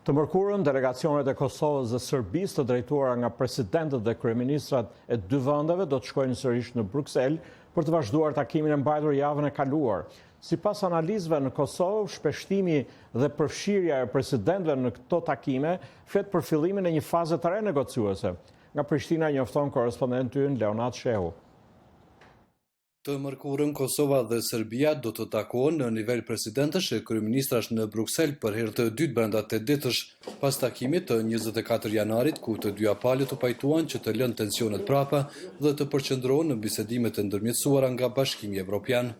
Të mërkurën, delegacionet e Kosovës dhe Serbisë të drejtuara nga presidentët dhe kryeministrat e dy vendeve do të shkojnë sërish në Bruksel për të vazhduar takimin e mbajtur javën e kaluar. Sipas analizëve në Kosovë, shpeshtimi dhe përfshirja e presidentëve në këto takime flet për fillimin e një faze të re negociuese. Nga Prishtina njofton korrespondenti ynë Leonat Shehu. Të mërkurën, Kosova dhe Serbia do të takohen në nivel presidentësh e kryeministrash në Bruksel për herë të dytë brenda 8 ditësh, pas takimit të 24 janarit, ku të dyja palët u pajtuan që të lënë tensionet prapa dhe të përqendrohen në bisedimet të ndërmjetësuara nga Bashkimi Evropian.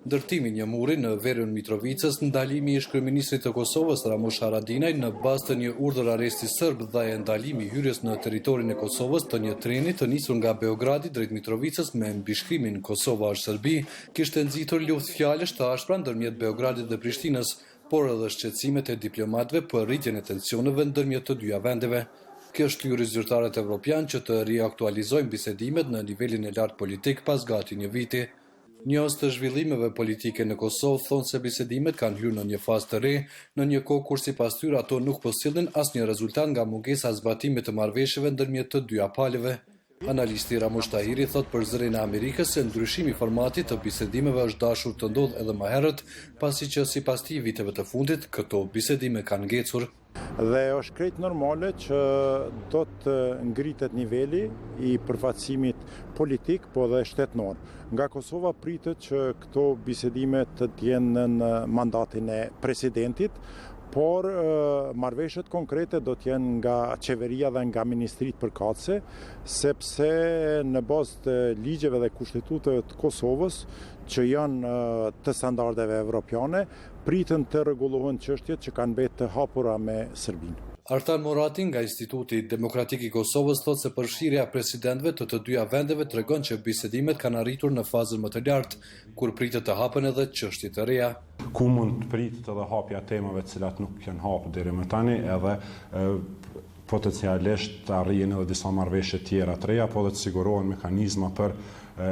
Ndërtimi një muri në verën Mitrovicës, ndalimi i ish-kryeministrit të Kosovës Ramush Haradinaj në bazë të një urdhër arresti serb dhe ndalimi i hyrjes në territorin e Kosovës të një treni të nisur nga Beogradi drejt Mitrovicës me mbishkrimin Kosova është Serbi, kishte nxitur luftë fjalësh të ashpra ndërmjet Beogradit dhe Prishtinës, por edhe shqetësimet e diplomatëve për rritjen e tensioneve ndërmjet të dyja vendeve. Kjo shtyri zyrtarët evropian që të riaktualizojnë bisedimet në nivelin e lartë politik pas gati një viti. Njohës të zhvillimeve politike në Kosovë thonë se bisedimet kanë hyrë në një fazë të re, në një kohë kur sipas tyre ato nuk po sillnin asnjë rezultat nga mungesa e zbatimit të marrëveshjeve ndërmjet të dyja palëve. Analisti Ramush Tahiri thot për zërin e Amerikës se ndryshimi i formatit të bisedimeve është dashur të ndodhë edhe më herët, pasi që sipas tij viteve të fundit këto bisedime kanë ngecur. Dhe është krejt normale që do të ngritet niveli i përfaqësimit politik, po dhe shtetënor. Nga Kosova pritet që këto bisedime të jenë në mandatin e presidentit, por marrëveshjet konkrete do të jenë nga qeveria dhe nga ministrit përkatëse, sepse në bazë të ligjeve dhe kushtetutave të Kosovës, që janë të standardeve evropiane, pritën të rregullohen çështjet që kanë mbetë të hapura me Serbinë. Artan Morati nga Instituti Demokratik i Kosovës thotë se përfshirja e presidentëve të dyja vendeve tregon që bisedimet kanë arritur në fazën më të lartë, kur pritet të hapen edhe çështje të reja. Ku mund të pritet edhe hapja temave të cilat nuk janë hapur deri më tani, edhe potencialisht të arrijen edhe disa marrëveshje tjera të reja, po dhe të sigurohen mekanizma për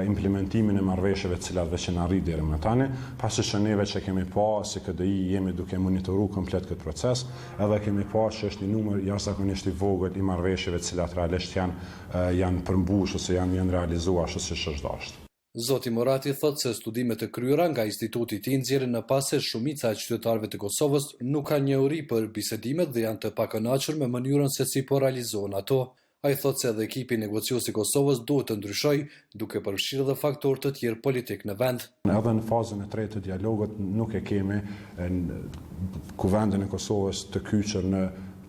implementimin e marrëveshjeve të cilat veç janë arritur deri më tani, pasi që neve që kemi pa si KDI jemi duke monitoruar komplet këtë proces, edhe kemi pa që është një numër jashtëzakonisht i vogël i marrëveshjeve të cilat realisht janë përmbushur ose janë realizuar ashtu siç është dashur. Zoti Morati thotë se studimet e kryera nga instituti i tij nxjerrin në pas se shumica e qytetarëve të Kosovës nuk kanë njohuri për bisedimet dhe janë të pakënaqur me mënyrën se si po realizohen ato. Ai thotë se edhe ekipi negociues i Kosovës duhet të ndryshojë, duke përfshirë edhe faktorë të tjerë politik në vend. Edhe në fazën e tretë të dialogut nuk e kemi kuvendin e Kosovës të kyçur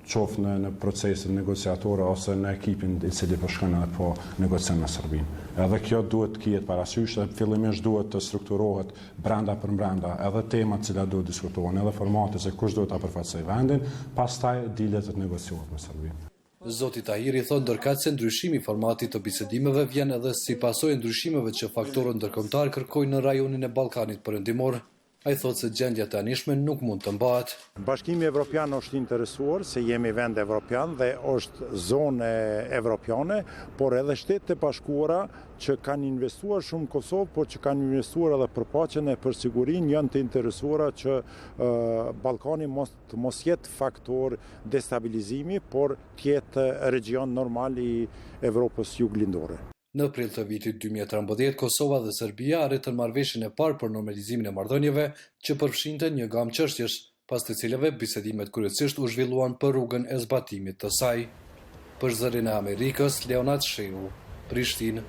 qoftë në procesin negociatore ose në ekipin i cili po shkon edhe po negocion me Serbinë. Edhe kjo duhet të kihet parasysh dhe fillimisht duhet të strukturohet brenda për brenda, edhe temat që duhet diskutohen, edhe formati se kush duhet ta përfaqësojë vendin, pastaj dilet të negociohet me Serbinë. Zoti Tahiri thotë ndërkaq se ndryshimi i formatit të bisedimeve vjen edhe si pasojë ndryshimeve që faktorët ndërkombëtar kërkojnë në rajonin e Ballkanit Perëndimor. Ai thotë se gjendja e tanishme nuk mund të mbahet. Bashkimi Evropian është interesuar se jemi vend evropian dhe është zonë evropiane, por edhe Shtetet e Bashkuara që kanë investuar shumë në Kosovë, por që kanë investuar edhe për paqen e për sigurinë, janë të interesuara që Ballkani mos jetë faktor destabilizimi, por të jetë region normal i Evropës juglindore. Në prill të vitit 2013, Kosova dhe Serbia arritën marrëveshjen e parë për normalizimin e marrëdhënieve që përfshinte një gamë çështjesh, pas të cilave bisedimet kryesisht u zhvilluan për rrugën e zbatimit të saj. Për zërin e Amerikës, Leonat Shehu, Prishtinë.